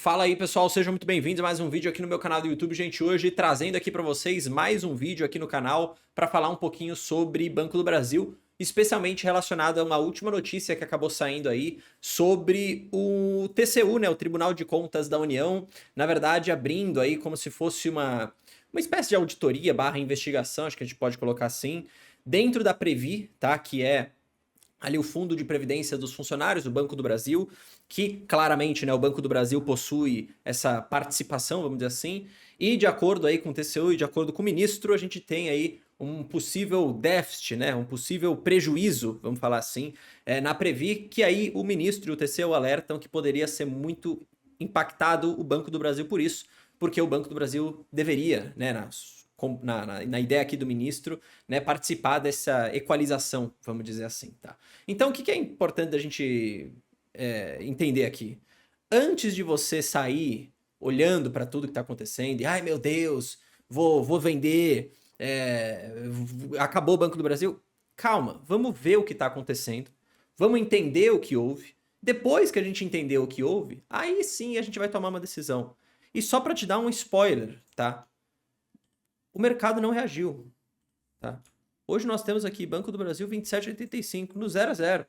Fala aí, pessoal, sejam muito bem-vindos a mais um vídeo aqui no meu canal do YouTube, gente. Hoje trazendo aqui para vocês mais um vídeo aqui no canal para falar um pouquinho sobre Banco do Brasil, especialmente relacionado a uma última notícia que acabou saindo aí sobre o TCU, né, o Tribunal de Contas da União, na verdade abrindo aí como se fosse uma espécie de auditoria barra investigação, acho que a gente pode colocar assim, dentro da Previ, tá, que é ali o Fundo de Previdência dos Funcionários do Banco do Brasil, que claramente, né, o Banco do Brasil possui essa participação, vamos dizer assim, e de acordo aí com o TCU e de acordo com o ministro, a gente tem aí um possível déficit, né, um possível prejuízo, vamos falar assim, na Previ, que aí o ministro e o TCU alertam que poderia ser muito impactado o Banco do Brasil por isso, porque o Banco do Brasil deveria, né, na ideia aqui do ministro, né, participar dessa equalização, vamos dizer assim, tá? Então, o que é importante da gente entender aqui? Antes de você sair olhando para tudo que está acontecendo e, ai meu Deus, vou vender, acabou o Banco do Brasil, calma, vamos ver o que está acontecendo, vamos entender o que houve. Depois que a gente entender o que houve, aí sim a gente vai tomar uma decisão. E só para te dar um spoiler, tá? O mercado não reagiu, tá? Hoje nós temos aqui Banco do Brasil 27,85 no 0 a 0,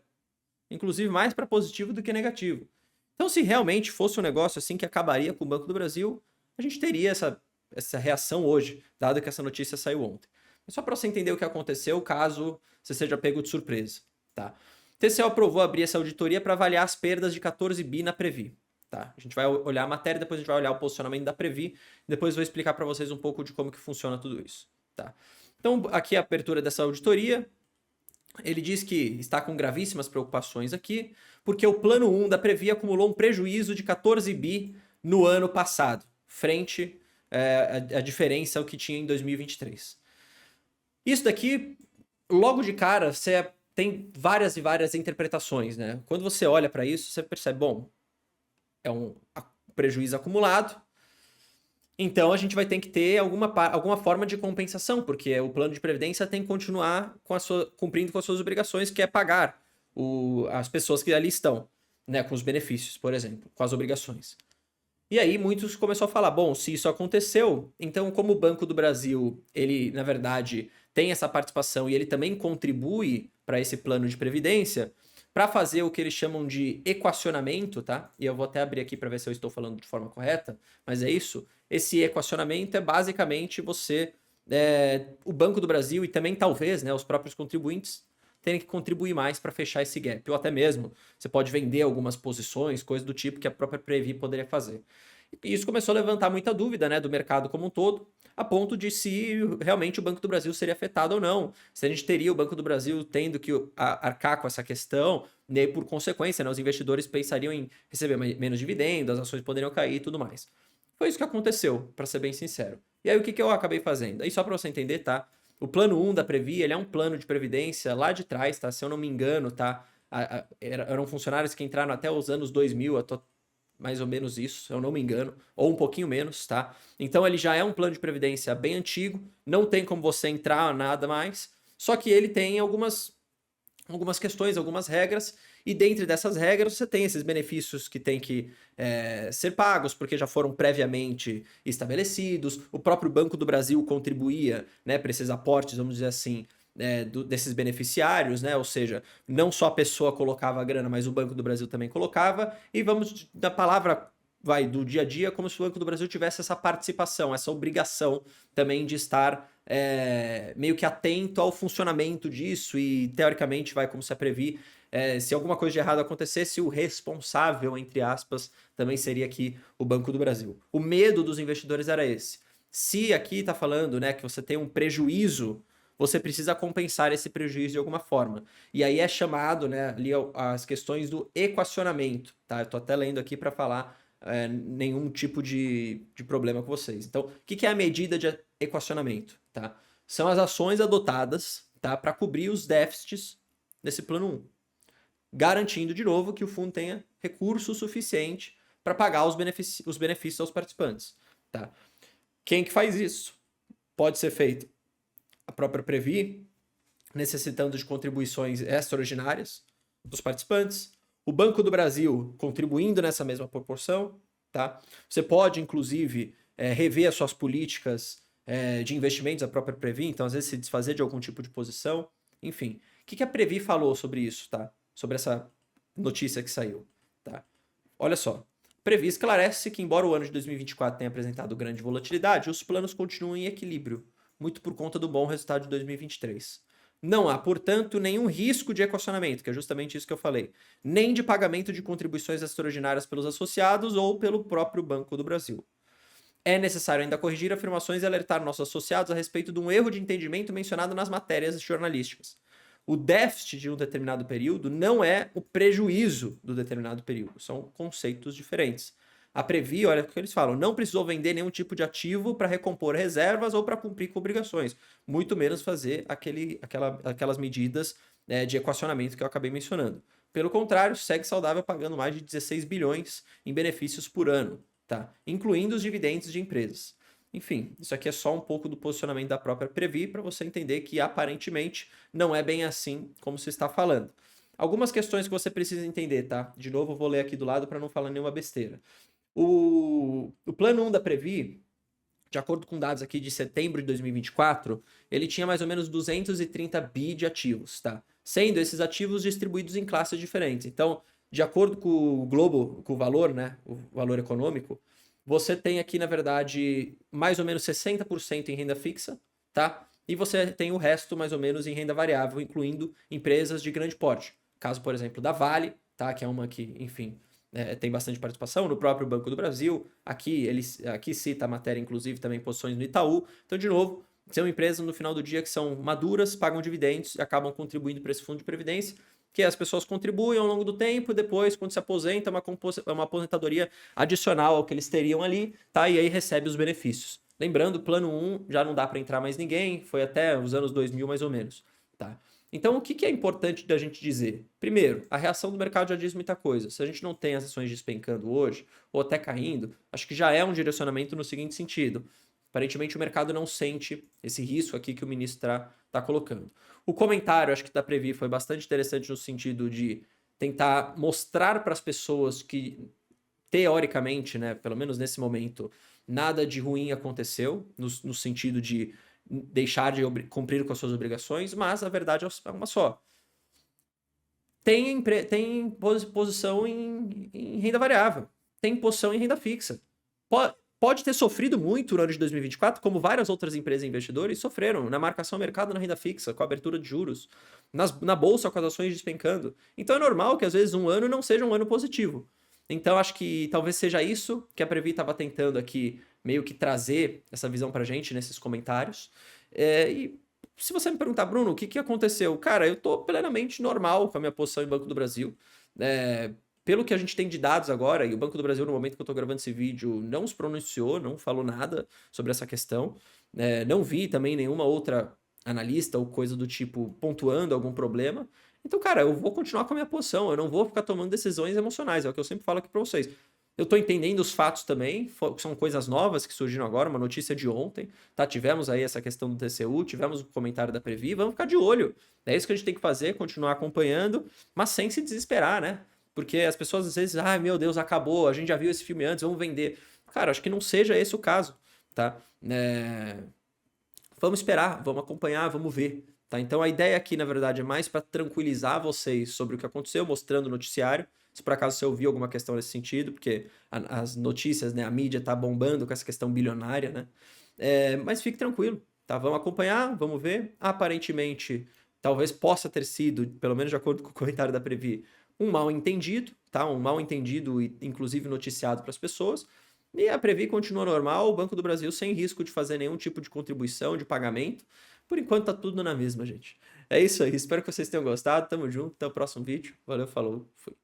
inclusive mais para positivo do que negativo. Então, se realmente fosse um negócio assim que acabaria com o Banco do Brasil, a gente teria essa reação hoje, dado que essa notícia saiu ontem. Mas só para você entender o que aconteceu, caso você seja pego de surpresa, tá? O TCU aprovou abrir essa auditoria para avaliar as perdas de 14 bi na Previ. Tá? A gente vai olhar a matéria, depois a gente vai olhar o posicionamento da Previ, depois eu vou explicar para vocês um pouco de como que funciona tudo isso. Tá? Então, aqui a abertura dessa auditoria, ele diz que está com gravíssimas preocupações aqui, porque o plano 1 da Previ acumulou um prejuízo de 14 bi no ano passado, frente à diferença ao que tinha em 2023. Isso daqui, logo de cara, você tem várias e várias interpretações, né? Quando você olha para isso, você percebe, bom, é um prejuízo acumulado, então a gente vai ter que ter alguma forma de compensação, porque o plano de previdência tem que continuar cumprindo com as suas obrigações, que é pagar as pessoas que ali estão, né, com os benefícios, por exemplo, com as obrigações. E aí muitos começaram a falar, bom, se isso aconteceu, então como o Banco do Brasil, ele na verdade tem essa participação e ele também contribui para esse plano de previdência, para fazer o que eles chamam de equacionamento, tá? E eu vou até abrir aqui para ver se eu estou falando de forma correta, mas é isso. Esse equacionamento é basicamente o Banco do Brasil e também talvez, né, os próprios contribuintes terem que contribuir mais para fechar esse gap, ou até mesmo você pode vender algumas posições, coisas do tipo que a própria Previ poderia fazer. E isso começou a levantar muita dúvida, né, do mercado como um todo, a ponto de se realmente o Banco do Brasil seria afetado ou não. Se a gente teria o Banco do Brasil tendo que arcar com essa questão, e aí, por consequência, né, os investidores pensariam em receber menos dividendos, as ações poderiam cair e tudo mais. Foi isso que aconteceu, para ser bem sincero. E aí o que eu acabei fazendo? Aí só para você entender, tá? O plano 1 da Previ, ele é um plano de previdência lá de trás, tá? Se eu não me engano, tá? Eram funcionários que entraram até os anos 2000, mais ou menos isso, se eu não me engano, ou um pouquinho menos, tá? Então ele já é um plano de previdência bem antigo, não tem como você entrar nada mais, só que ele tem algumas questões, algumas regras, e dentro dessas regras você tem esses benefícios que tem que ser pagos, porque já foram previamente estabelecidos, o próprio Banco do Brasil contribuía, né, para esses aportes, vamos dizer assim, desses beneficiários, né? Ou seja, não só a pessoa colocava a grana, mas o Banco do Brasil também colocava, e vamos da palavra do dia a dia, como se o Banco do Brasil tivesse essa participação, essa obrigação também de estar meio que atento ao funcionamento disso e, teoricamente, como se previr, se alguma coisa de errado acontecesse, o responsável, entre aspas, também seria aqui o Banco do Brasil. O medo dos investidores era esse. Se aqui está falando, né, que você tem um prejuízo, você precisa compensar esse prejuízo de alguma forma. E aí é chamado, né, ali as questões do equacionamento, tá? Eu tô até lendo aqui para falar nenhum tipo de problema com vocês. Então, o que é a medida de equacionamento? Tá? São as ações adotadas, tá, para cobrir os déficits desse plano 1, garantindo de novo que o fundo tenha recurso suficiente para pagar os benefícios aos participantes. Tá? Quem que faz isso? Pode ser feito a própria Previ, necessitando de contribuições extraordinárias dos participantes, o Banco do Brasil contribuindo nessa mesma proporção, tá? Você pode, inclusive, rever as suas políticas de investimentos, a própria Previ, então às vezes se desfazer de algum tipo de posição, enfim. O que a Previ falou sobre isso, tá? Sobre essa notícia que saiu, tá? Olha só. Previ esclarece que, embora o ano de 2024 tenha apresentado grande volatilidade, os planos continuam em equilíbrio, muito por conta do bom resultado de 2023. Não há, portanto, nenhum risco de equacionamento, que é justamente isso que eu falei, nem de pagamento de contribuições extraordinárias pelos associados ou pelo próprio Banco do Brasil. É necessário ainda corrigir afirmações e alertar nossos associados a respeito de um erro de entendimento mencionado nas matérias jornalísticas. O déficit de um determinado período não é o prejuízo do determinado período. São conceitos diferentes. A Previ, olha o que eles falam, não precisou vender nenhum tipo de ativo para recompor reservas ou para cumprir com obrigações. Muito menos fazer aquelas medidas de equacionamento que eu acabei mencionando. Pelo contrário, segue saudável pagando mais de 16 bilhões em benefícios por ano, tá? Incluindo os dividendos de empresas. Enfim, isso aqui é só um pouco do posicionamento da própria Previ para você entender que aparentemente não é bem assim como se está falando. Algumas questões que você precisa entender, tá? De novo, eu vou ler aqui do lado para não falar nenhuma besteira. O plano 1 da Previ, de acordo com dados aqui de setembro de 2024, ele tinha mais ou menos 230 bi de ativos, tá? Sendo esses ativos distribuídos em classes diferentes. Então, de acordo com o Globo, com o valor, né? O valor econômico, você tem aqui, na verdade, mais ou menos 60% em renda fixa, tá? E você tem o resto, mais ou menos, em renda variável, incluindo empresas de grande porte. Caso, por exemplo, da Vale, tá? Que é uma que, enfim, tem bastante participação no próprio Banco do Brasil. Aqui cita a matéria, inclusive, também posições no Itaú. Então, de novo, são empresas no final do dia que são maduras, pagam dividendos e acabam contribuindo para esse fundo de previdência, que as pessoas contribuem ao longo do tempo e depois, quando se aposenta, é uma aposentadoria adicional ao que eles teriam ali, tá? E aí recebe os benefícios. Lembrando, plano 1 já não dá para entrar mais ninguém, foi até os anos 2000 mais ou menos, tá? Então, o que é importante da gente dizer? Primeiro, a reação do mercado já diz muita coisa. Se a gente não tem as ações despencando hoje, ou até caindo, acho que já é um direcionamento no seguinte sentido. Aparentemente, o mercado não sente esse risco aqui que o ministro está colocando. O comentário, acho que da Previ, foi bastante interessante no sentido de tentar mostrar para as pessoas que, teoricamente, né, pelo menos nesse momento, nada de ruim aconteceu, no sentido de deixar de cumprir com as suas obrigações, mas a verdade é uma só. Tem posição em renda variável, tem posição em renda fixa. Pode ter sofrido muito no ano de 2024, como várias outras empresas e investidores sofreram na marcação ao mercado na renda fixa, com a abertura de juros, na bolsa com as ações despencando. Então é normal que às vezes um ano não seja um ano positivo. Então acho que talvez seja isso que a Previ estava tentando aqui meio que trazer essa visão pra gente nesses comentários. E se você me perguntar, Bruno, o que aconteceu? Cara, eu tô plenamente normal com a minha posição em Banco do Brasil. Pelo que a gente tem de dados agora, e o Banco do Brasil, no momento que eu estou gravando esse vídeo, não se pronunciou, não falou nada sobre essa questão. Não vi também nenhuma outra analista ou coisa do tipo pontuando algum problema. Então, cara, eu vou continuar com a minha posição, eu não vou ficar tomando decisões emocionais, é o que eu sempre falo aqui para vocês. Eu tô entendendo os fatos também, são coisas novas que surgiram agora, uma notícia de ontem, tá? Tivemos aí essa questão do TCU, tivemos o comentário da Previ, vamos ficar de olho. É isso que a gente tem que fazer, continuar acompanhando, mas sem se desesperar, né? Porque as pessoas às vezes, meu Deus, acabou, a gente já viu esse filme antes, vamos vender. Cara, acho que não seja esse o caso, tá? Vamos esperar, vamos acompanhar, vamos ver, tá? Então a ideia aqui, na verdade, é mais para tranquilizar vocês sobre o que aconteceu, mostrando o noticiário. Se por acaso você ouviu alguma questão nesse sentido, porque as notícias, né, a mídia tá bombando com essa questão bilionária, né? Mas fique tranquilo, tá? Vamos acompanhar, vamos ver. Aparentemente, talvez possa ter sido, pelo menos de acordo com o comentário da Previ, um mal entendido, tá? Um mal entendido e inclusive noticiado para as pessoas. E a Previ continua normal, o Banco do Brasil sem risco de fazer nenhum tipo de contribuição, de pagamento. Por enquanto tá tudo na mesma, gente. É isso aí, espero que vocês tenham gostado, tamo junto, até o próximo vídeo. Valeu, falou, fui.